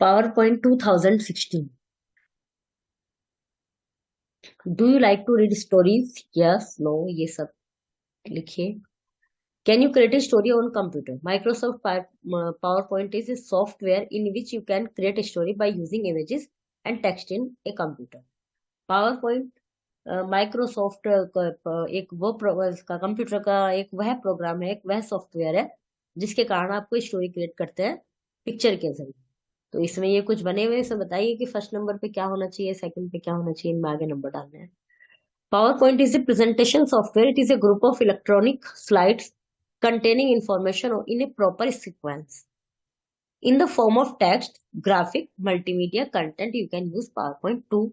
PowerPoint 2016. Do you like to read stories? Yes, no, ये सब लिखिए. Can you create a story on computer? Microsoft PowerPoint is a software in which you can create a story by using images and text in a computer. PowerPoint Microsoft एक वो का computer का एक वह programme है, एक वह software है जिसके कारण आप कोई स्टोरी क्रिएट करते हैं पिक्चर के जरिए. तो इसमें ये कुछ बने हुए हैं, बताइए कि फर्स्ट नंबर पे क्या होना चाहिए, सेकंड पे क्या होना चाहिए, इनमें आगे नंबर डालने हैं. PowerPoint is a presentation software. It is a group of electronic slides containing information in a proper sequence. In the form of text, graphic, multimedia content, you can use PowerPoint to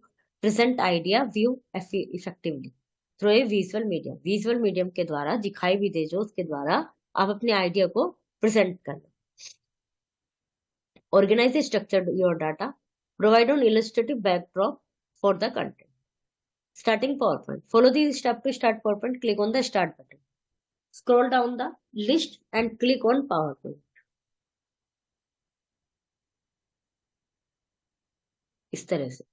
present idea, view effectively through a visual medium. Visual medium के द्वारा दिखाई भी दे जो उसके द्वारा आप अपने idea को प्रेजेंट करना. Organize and structure your data. Provide an illustrative backdrop for the content. Starting PowerPoint. Follow these steps to start PowerPoint. Click on the Start button. Scroll down the list and click on PowerPoint. इस तरह से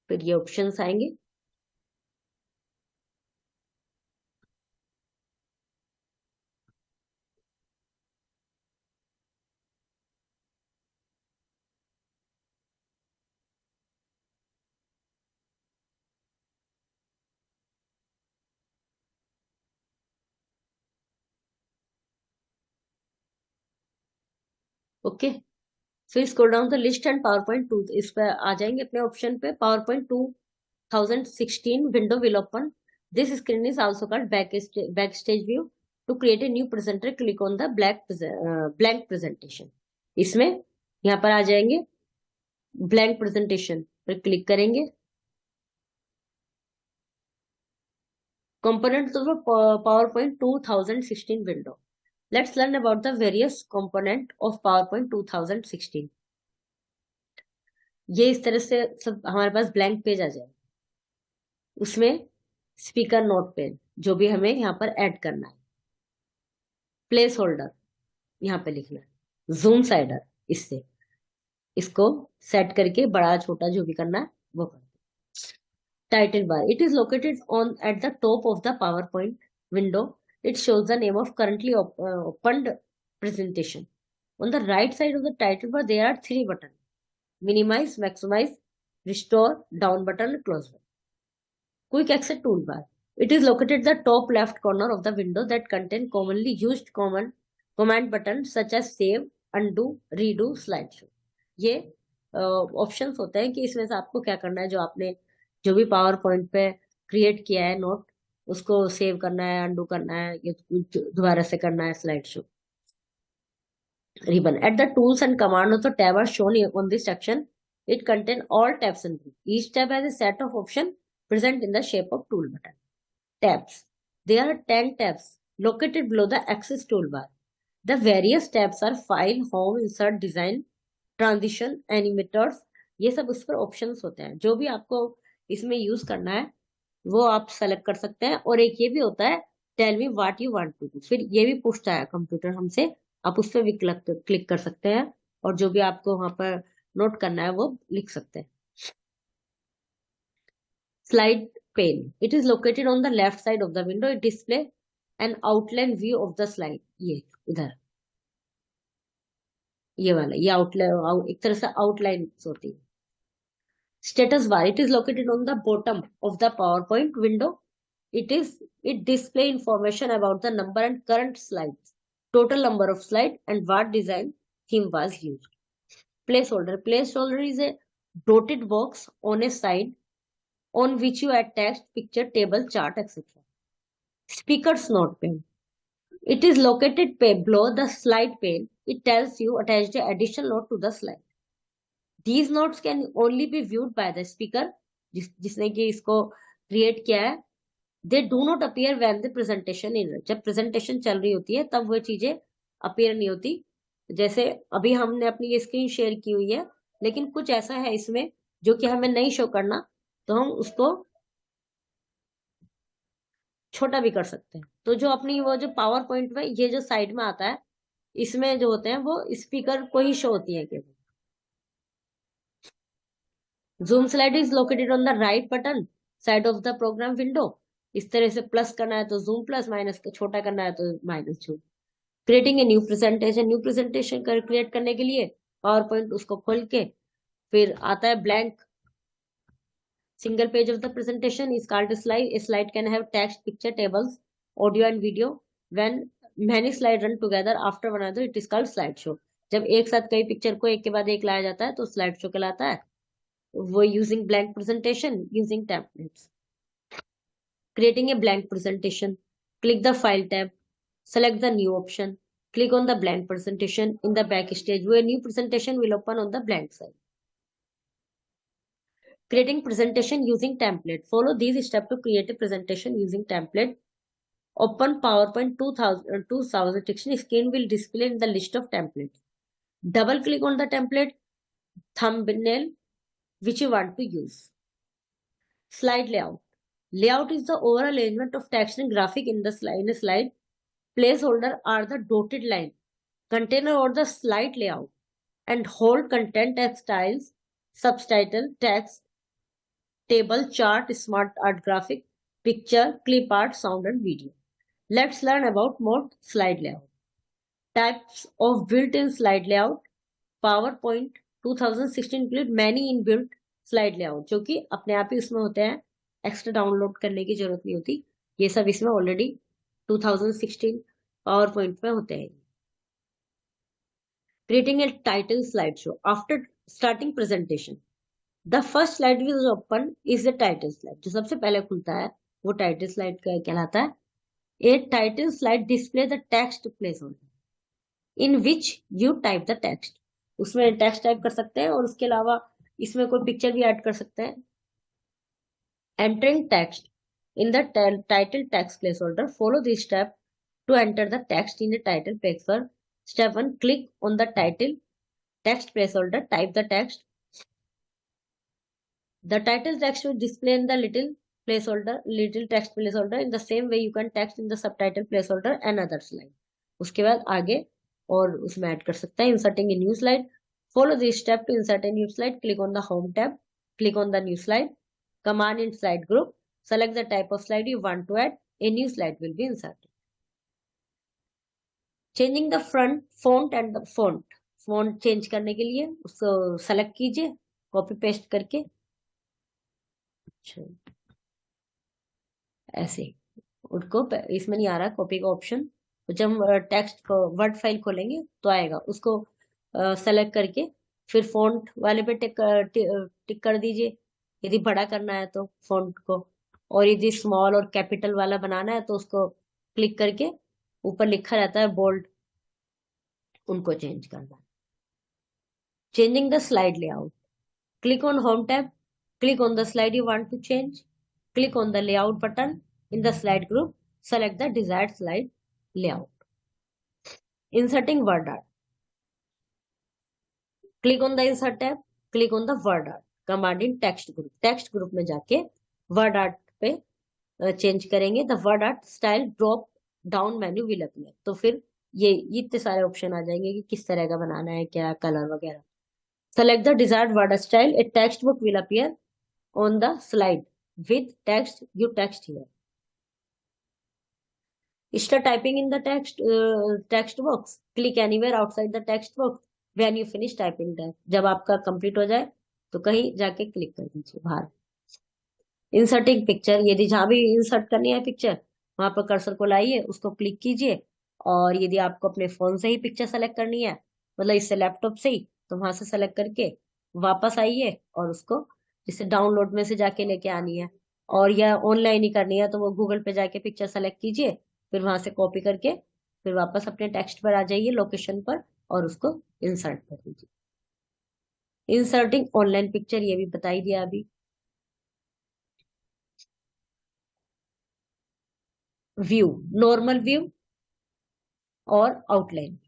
फिर ये options आएंगे. Okay, फिर scroll down the list and PowerPoint 2 इस पर आ जाएंगे अपने ऑप्शन पे. PowerPoint 2016 window will open. This screen is also called back stage view. To create a new presenter click on the blank presentation. इसमें यहाँ पर आ जाएंगे, ब्लैंक प्रेजेंटेशन पर क्लिक करेंगे. Components of a PowerPoint 2016 window. Let's learn about the various component of PowerPoint 2016. ये इस तरह से सब हमारे पास ब्लैंक पेज आ जाए. उसमें स्पीकर नोट पेन जो भी हमें यहाँ पर ऐड करना है. प्लेस होल्डर यहाँ पे लिखना है. जूम साइडर इससे इसको सेट करके बड़ा छोटा जो भी करना है वो कर. Title bar. It is located on at the top of the PowerPoint window. It shows the name of currently opened presentation. On the right side of the title bar, there are three buttons: minimize, maximize, restore, down button, close button. Quick exit toolbar. It is located at the top left corner of the window that contain commonly used command buttons such as save, undo, redo, slideshow. ये options होते हैं कि इसमें से आपको क्या करना है. जो भी पावर पॉइंट पे क्रिएट किया है नोट, उसको सेव करना है, अंडू करना है, या दोबारा से करना है slide show. ribbon at the tools and command of the tab are shown on this section. It contains all tabs and groups. Each tab has a set of options present in the shape of tool button. Tabs. There are 10 tabs located below the axis toolbar. The various tabs are file, home, insert, design, transition, animators. ये सब उस पर options होते हैं. जो भी आपको इसमें यूज करना है वो आप सेलेक्ट कर सकते हैं. और एक ये भी होता है tell me what you want to do. फिर ये भी पूछता है कंप्यूटर हमसे, आप उस पर भी क्लिक कर सकते हैं और जो भी आपको वहां पर नोट करना है वो लिख सकते हैं. Slide pane. It is located on the left side of the window. It displays an outline view of the slide. ये इधर ये वाला ये आउटलाइन एक तरह से आउटलाइन होती है. Status bar. It is located on the bottom of the PowerPoint window. It display information about the number and current slides, total number of slides, and what design theme was used. Placeholder. Placeholder is a dotted box on a side on which you add text, picture, table, chart, etc. Speaker's note pane. It is located below the slide pane. It tells you attach the additional note to the slide. These notes can only be viewed by the speaker जिसने कि इसको create किया है. They do not appear when the presentation is. जब presentation चल रही होती है तब वो चीजें अपीयर नहीं होती. जैसे अभी हमने अपनी ये स्क्रीन शेयर की हुई है, लेकिन कुछ ऐसा है इसमें जो कि हमें नहीं शो करना, तो हम उसको छोटा भी कर सकते हैं. तो जो अपनी वो जो पावर पॉइंट में ये जो साइड में आता है इसमें जो होते हैं वो स्पीकर को ही शो होती है केवल। Zoom slide is located on the right button side of the program window. इस तरह से प्लस करना है तो जूम प्लस, माइनस छोटा करना है तो minus zoom. Creating a new presentation create करने के लिए पावर पॉइंट उसको खोल के फिर आता है blank single page of the presentation is called a slide. A slide can have text, picture, tables, audio and video. When many slides run together after one another, it is called slideshow. जब एक साथ कई picture को एक के बाद एक लाया जाता है तो स्लाइड शो कहलाता है। वो using blank presentation using templates. Creating a blank presentation, click the file tab, select the new option, click on the blank presentation in the back stage where new presentation will open on the blank side. Creating presentation using template. Follow these steps to create a presentation using template. Open PowerPoint 2016 screen will display in the list of templates. Double click on the template thumbnail which you want to use. Slide layout. Layout is the overall arrangement of text and graphic in the slide. Placeholder are the dotted line, container or the slide layout, and hold content as styles, subtitle, text, table, chart, smart art graphic, picture, clip art, sound and video. Let's learn about more slide layout. Types of built-in slide layout. PowerPoint 2016 include many inbuilt slide layout जो कि अपने आप ही उसमें होते हैं, extra download करने की जरूरत नहीं होती। ये सब इसमें ऑलरेडी 2016 PowerPoint में होते हैं। Creating a title slideshow. After starting presentation, the first slide which is open is the title slide. जो सबसे पहले खुलता है वो टाइटल स्लाइड कहलाता है। A title slide display the text placeholder in which you type the text. उसमें text type कर सकते हैं और उसके अलावा इसमें कोई पिक्चर भी ऐड कर सकते हैं। Entering text in the title text placeholder. Follow this step to enter the text in the title placeholder. Step 1. Click on the title text placeholder. Type the text. The title text will display in the little text placeholder. In the same way, you can text in the subtitle placeholder and other slide. उसके बाद आगे और उसमें add कर सकते हैं। Inserting a new slide. Follow this step to insert a new slide. Click on the home tab. Click on the new slide. Command in slide group. Select the type of slide you want to add. A new slide will be inserted. Changing the font and the font. Font change करने के लिए उसको select कीजिए copy paste करके। ऐसे उनको इसमें नहीं आ रहा कॉपी का ऑप्शन, तो जब हम टेक्स्ट को वर्ड फाइल खोलेंगे तो आएगा। उसको सेलेक्ट करके फिर फॉन्ट वाले पे टिक कर दीजिए यदि बड़ा करना है तो फॉन्ट को, और यदि स्मॉल और कैपिटल वाला बनाना है तो उसको क्लिक करके ऊपर लिखा रहता है बोल्ड, उनको चेंज करना है। Changing the slide layout. Click on Home tab. Click on the slide you want to change. Click on the Layout button in the slide group. Select the desired slide layout. Inserting word art. Click on the Insert tab. Click on the word art. Command in text group. Text group में जाके word art पे change करेंगे। The word art style drop down menu will appear. तो फिर ये इतने सारे option आ जाएंगे कि किस तरह का बनाना है, क्या कलर वगैरह। Select the desired word style. A text box will appear on the slide with text. You text here. Start typing in the text box. Click anywhere outside the text box when you finish typing that. जब आपका complete हो जाए तो कहीं जाके click कर दीजिए बाहर। Inserting picture. यदि जहाँ भी insert करनी है पिक्चर वहां पर कर्सर को लाइए, उसको क्लिक कीजिए, और यदि आपको अपने फोन से ही पिक्चर सेलेक्ट करनी है, मतलब इससे लैपटॉप से ही, तो वहां से सेलेक्ट करके वापस आइए और उसको जिसे डाउनलोड में से जाके लेके आनी है, और या ऑनलाइन ही करनी है तो वो गूगल पे जाके पिक्चर सेलेक्ट कीजिए, फिर वहां से कॉपी करके फिर वापस अपने टेक्स्ट पर आ जाइए लोकेशन पर और उसको इंसर्ट कर दीजिए। इंसर्टिंग ऑनलाइन पिक्चर ये भी बता ही दिया अभी। व्यू, नॉर्मल व्यू और outline.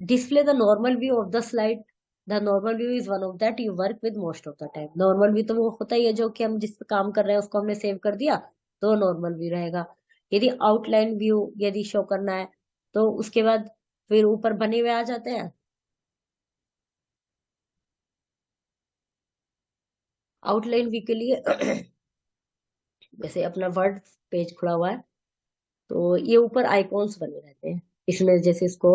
Display the normal view of the slide. The normal view is one of that you work with most of the time. Normal view तो वो होता ही है जो कि हम जिस पे काम कर रहे हैं उसको हमने सेव कर दिया तो नॉर्मल व्यू रहेगा। यदि आउटलाइन व्यू यदि शो करना है तो उसके बाद फिर ऊपर बने हुए आ जाते हैं। आउटलाइन व्यू के लिए जैसे अपना वर्ड पेज खुला हुआ है, तो ये ऊपर आइकॉन्स बने रहते हैं। इसमें जैसे इसको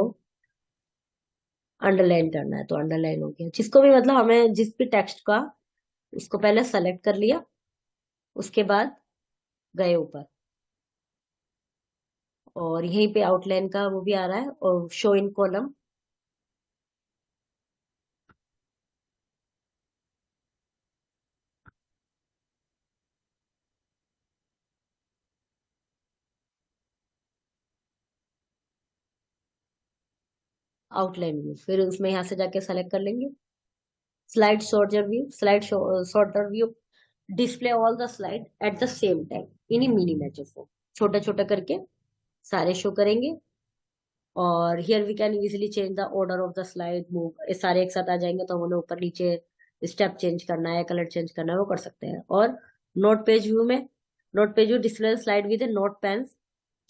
अंडरलाइन करना है तो अंडरलाइन हो गया, जिसको भी मतलब हमें जिस भी टेक्स्ट का, उसको पहले सेलेक्ट कर लिया, उसके बाद गए ऊपर, और यहीं पे आउटलाइन का वो भी आ रहा है, और show in column. Outline view, फिर उसमें यहाँ से जाके सेलेक्ट कर लेंगे slide sorter view. Slide sorter view display all the slide at the same time in miniature form, छोटा छोटा करके सारे शो करेंगे। और here we can easily change the order of the slide, move, ये सारे एक साथ आ जाएंगे तो उन्हें ऊपर नीचे स्टेप चेंज करना है, कलर चेंज करना है, वो कर सकते हैं। और नोट पेज व्यू में, note page view display slide with note pane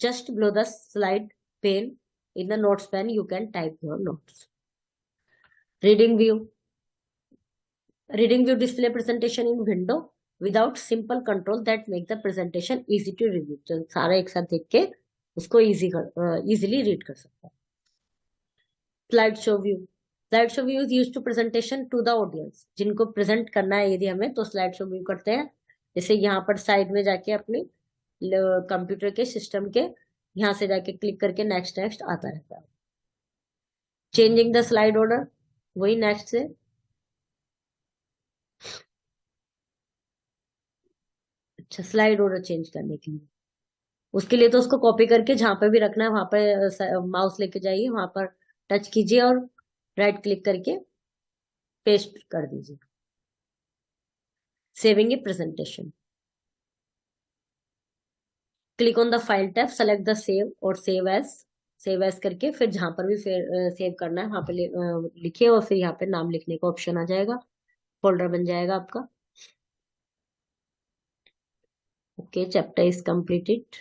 just below the slide pane. In the notes pane you can type your notes. Reading view, reading view display presentation in window without simple control that make the presentation easy to review, तो सारा एक साथ देख के उसको easily read कर सकता है। Slide show view, slide show view is use to presentation to the audience, जिनको प्रेजेंट करना है यदि हमें, तो स्लाइड शो व्यू करते हैं। जैसे यहाँ पर साइड में जाके अपने कंप्यूटर के सिस्टम के यहाँ से जाके क्लिक करके नेक्स्ट नेक्स्ट आता रहता है। चेंजिंग द स्लाइड ऑर्डर, वही नेक्स्ट से। अच्छा, स्लाइड ऑर्डर चेंज करने के लिए, उसके लिए तो उसको कॉपी करके जहां पे भी रखना है वहां पर माउस लेके जाइए, वहां पर टच कीजिए और राइट क्लिक करके पेस्ट कर दीजिए। Saving A presentation, click on the file tab, select the save और सेव एज, सेव एज करके फिर जहां पर भी सेव करना है वहां पे लिखिए, और फिर यहाँ पे नाम लिखने का ऑप्शन आ जाएगा, फोल्डर बन जाएगा आपका। Okay, chapter is completed.